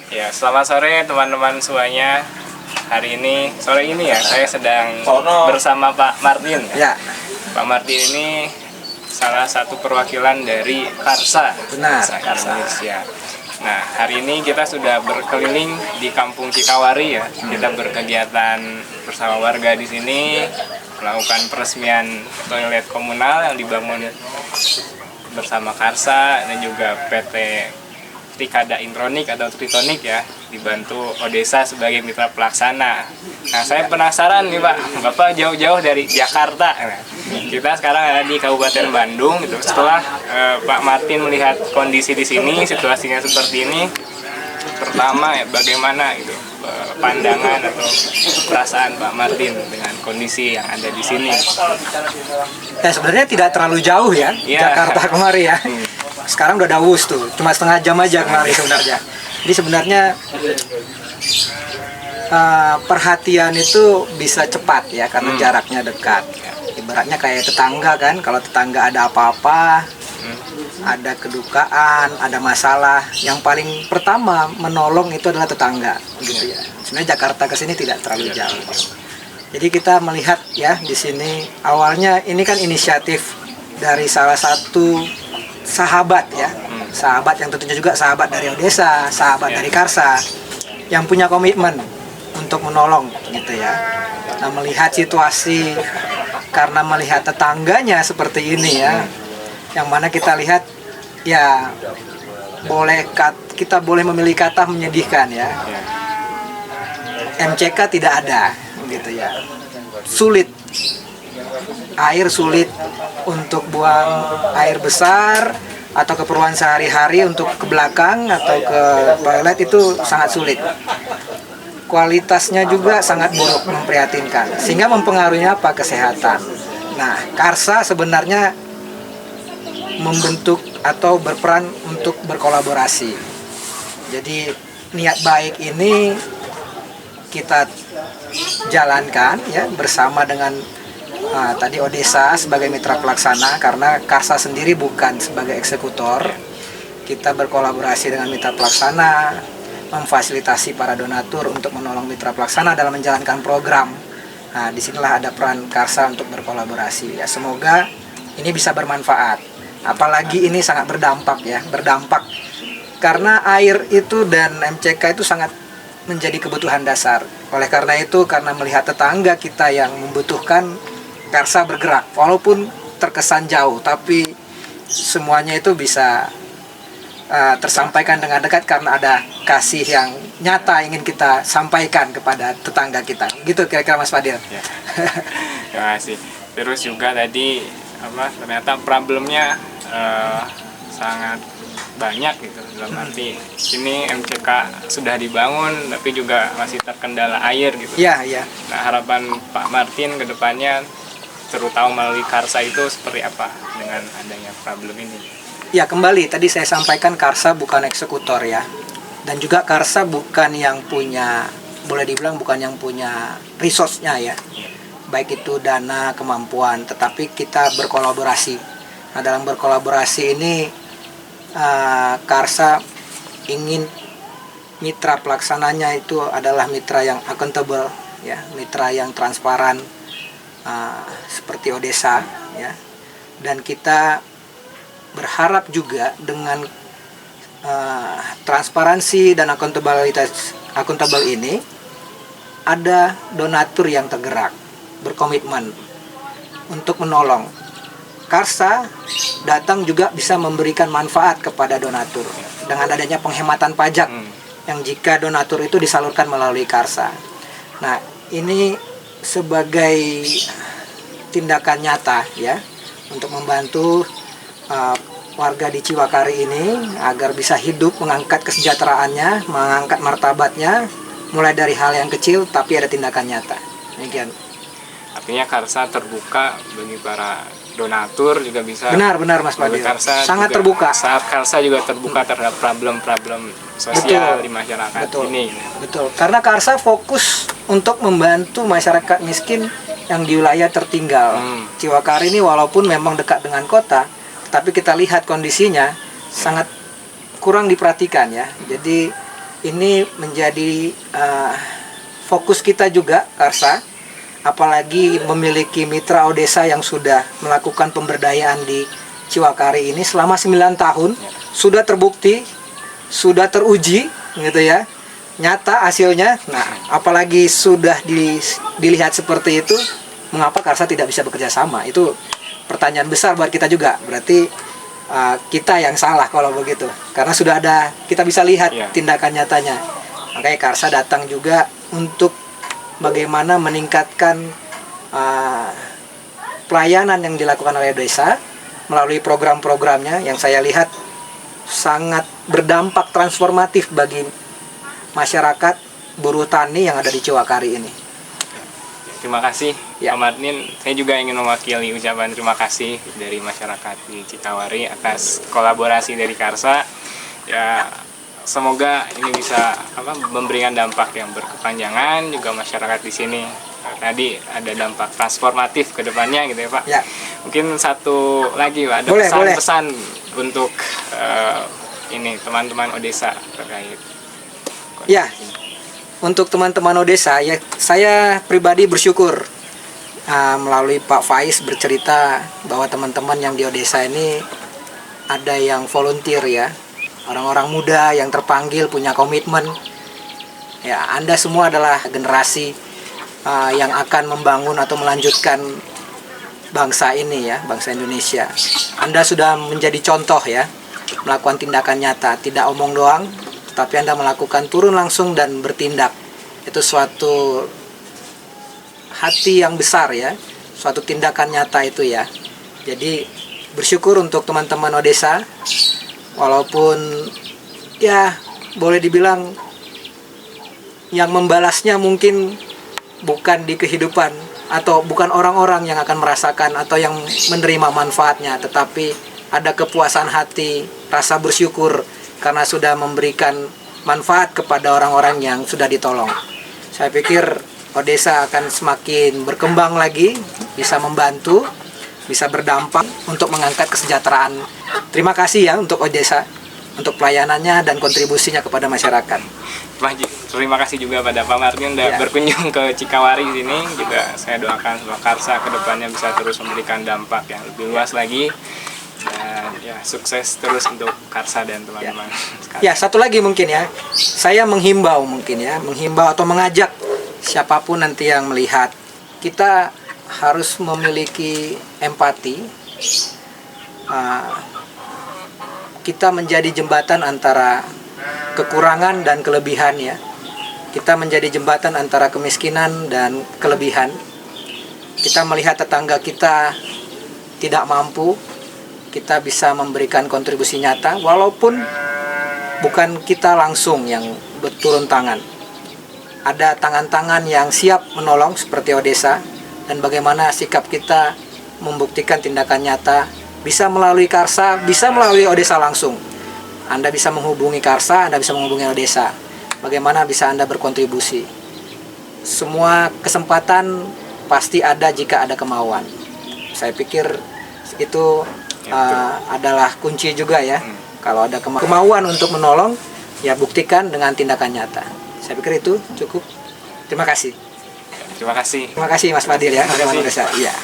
Ya, selamat sore teman-teman semuanya. Sore ini ya, saya sedang bersama Pak Martin. Ya. Pak Martin ini salah satu perwakilan dari Karsa. Benar, Karsa Indonesia. Nah, hari ini kita sudah berkeliling di Kampung Cikawari ya. Kita berkegiatan bersama warga di sini, melakukan peresmian toilet komunal yang dibangun bersama Karsa dan juga PT Trikada Intronik atau Tritonik ya, dibantu Odesa sebagai mitra pelaksana. Nah, saya penasaran nih Pak, Bapak jauh-jauh dari Jakarta. Nah, kita sekarang ada di Kabupaten Bandung gitu. Setelah Pak Martin melihat kondisi di sini, situasinya seperti ini, pertama ya bagaimana gitu pandangan atau perasaan Pak Martin dengan kondisi yang ada di sini? Ya sebenarnya tidak terlalu jauh ya, Jakarta kemari ya. Sekarang udah Dawus tuh, cuma setengah jam aja kemari sebenarnya. Jadi sebenarnya perhatian itu bisa cepat ya karena jaraknya dekat. Ibaratnya kayak tetangga kan, kalau tetangga ada apa-apa, ada kedukaan, ada masalah, yang paling pertama menolong itu adalah tetangga, gitu ya. Sebenarnya Jakarta ke sini tidak terlalu jauh. Jadi kita melihat ya di sini awalnya ini kan inisiatif dari salah satu sahabat ya, sahabat yang tentunya juga sahabat dari Odesa, sahabat dari Karsa, yang punya komitmen untuk menolong gitu ya. Nah melihat situasi karena melihat tetangganya seperti ini ya, yang mana kita lihat ya kita boleh memilih kata menyedihkan ya. MCK tidak ada gitu ya, sulit, air sulit untuk buang air besar atau keperluan sehari-hari untuk ke belakang atau ke toilet itu sangat sulit. Kualitasnya juga sangat buruk, memprihatinkan, sehingga mempengaruhi apa? Kesehatan. Nah, Karsa sebenarnya membentuk atau berperan untuk berkolaborasi. Jadi niat baik ini kita jalankan ya bersama dengan tadi Odesa sebagai mitra pelaksana, karena Karsa sendiri bukan sebagai eksekutor. Kita berkolaborasi dengan mitra pelaksana, memfasilitasi para donatur untuk menolong mitra pelaksana dalam menjalankan program. Nah, disinilah ada peran Karsa untuk berkolaborasi. Ya, semoga ini bisa bermanfaat. Apalagi ini sangat berdampak ya, berdampak karena air itu dan MCK itu sangat menjadi kebutuhan dasar. Oleh karena itu, karena melihat tetangga kita yang membutuhkan, Karsa bergerak, walaupun terkesan jauh, tapi semuanya itu bisa tersampaikan dengan dekat karena ada kasih yang nyata ingin kita sampaikan kepada tetangga kita. Gitu kira-kira Mas Fadil. Ya. Terima kasih. Terus juga tadi ternyata problemnya sangat banyak gitu, dalam arti ini MCK sudah dibangun tapi juga masih terkendala air gitu. Iya, iya. Nah, harapan Pak Martin ke depannya terutama melalui Karsa itu seperti apa dengan adanya problem ini? Ya, kembali tadi saya sampaikan Karsa bukan eksekutor ya. Dan juga Karsa bukan yang punya, boleh dibilang bukan yang punya resource-nya ya. Baik itu dana, kemampuan, tetapi kita berkolaborasi. Nah, dalam berkolaborasi ini Karsa ingin mitra pelaksananya itu adalah mitra yang accountable ya, mitra yang transparan seperti Odesa ya. Dan kita berharap juga dengan transparansi dan accountable ini ada donatur yang tergerak, berkomitmen untuk menolong. Karsa datang juga bisa memberikan manfaat kepada donatur dengan adanya penghematan pajak yang jika donatur itu disalurkan melalui Karsa. Nah, ini sebagai tindakan nyata ya untuk membantu warga di Ciwakari ini agar bisa hidup, mengangkat kesejahteraannya, mengangkat martabatnya, mulai dari hal yang kecil tapi ada tindakan nyata. Demikian. Artinya Karsa terbuka bagi para donatur juga bisa. Benar Mas Fadil. Sangat terbuka. Saat Karsa juga terbuka terhadap problem-problem sosial di masyarakat ini. Betul. Karena Karsa fokus untuk membantu masyarakat miskin yang di wilayah tertinggal. Ciwakari ini walaupun memang dekat dengan kota, tapi kita lihat kondisinya sangat kurang diperhatikan ya. Jadi ini menjadi fokus kita juga, Karsa. Apalagi memiliki mitra Odesa yang sudah melakukan pemberdayaan di Ciwakari ini selama 9 tahun, sudah terbukti, sudah teruji gitu ya, nyata hasilnya. Nah, apalagi sudah dilihat seperti itu, mengapa Karsa tidak bisa bekerja sama? Itu pertanyaan besar buat kita juga. Berarti kita yang salah kalau begitu, karena sudah ada, kita bisa lihat tindakan nyatanya. Makanya Karsa datang juga untuk bagaimana meningkatkan pelayanan yang dilakukan oleh desa melalui program-programnya yang saya lihat sangat berdampak transformatif bagi masyarakat buruh tani yang ada di Ciwakari ini. Terima kasih Pak Martin. Saya juga ingin mewakili ucapan terima kasih dari masyarakat di Cikawari atas kolaborasi dari Karsa. Ya, semoga ini bisa memberikan dampak yang berkepanjangan juga masyarakat di sini. Tadi ada dampak transformatif ke depannya gitu ya Pak. Ya. Mungkin satu lagi Pak, ada pesan-pesan untuk ini teman-teman Odesa terkait. Ya. Untuk teman-teman Odesa, ya saya pribadi bersyukur melalui Pak Faiz bercerita bahwa teman-teman yang di Odesa ini ada yang volunteer ya. Orang-orang muda yang terpanggil punya komitmen. Ya, Anda semua adalah generasi yang akan membangun atau melanjutkan bangsa ini ya, bangsa Indonesia. Anda sudah menjadi contoh ya, melakukan tindakan nyata, tidak omong doang, tetapi Anda melakukan turun langsung dan bertindak. Itu suatu hati yang besar ya, suatu tindakan nyata itu ya. Jadi bersyukur untuk teman-teman Odesa, walaupun ya boleh dibilang yang membalasnya mungkin bukan di kehidupan atau bukan orang-orang yang akan merasakan atau yang menerima manfaatnya, tetapi ada kepuasan hati, rasa bersyukur karena sudah memberikan manfaat kepada orang-orang yang sudah ditolong. Saya pikir Odesa akan semakin berkembang lagi, bisa membantu, bisa berdampak untuk mengangkat kesejahteraan. Terima kasih ya untuk Odesa, untuk pelayanannya dan kontribusinya kepada masyarakat. Terima kasih juga pada Pak Martin sudah berkunjung ke Cikawari sini. Juga saya doakan semoga Karsa kedepannya bisa terus memberikan dampak yang lebih luas lagi. Dan ya sukses terus untuk Karsa dan teman-teman. Ya, satu lagi mungkin ya, saya menghimbau atau mengajak siapapun nanti yang melihat, kita harus memiliki empati. Kita menjadi jembatan antara kekurangan dan kelebihan ya. Kita menjadi jembatan antara kemiskinan dan kelebihan. Kita melihat tetangga kita tidak mampu, kita bisa memberikan kontribusi nyata walaupun bukan kita langsung yang berturun tangan. Ada tangan-tangan yang siap menolong seperti Odesa, dan bagaimana sikap kita membuktikan tindakan nyata bisa melalui Karsa, bisa melalui Odesa langsung. Anda bisa menghubungi Karsa, Anda bisa menghubungi Odesa. Bagaimana bisa Anda berkontribusi? Semua kesempatan pasti ada jika ada kemauan. Saya pikir itu adalah kunci juga ya. Kalau ada kemauan untuk menolong, ya buktikan dengan tindakan nyata. Saya pikir itu cukup. Terima kasih. Terima kasih. Terima kasih Mas Fadil ya. Terima kasih. Ya.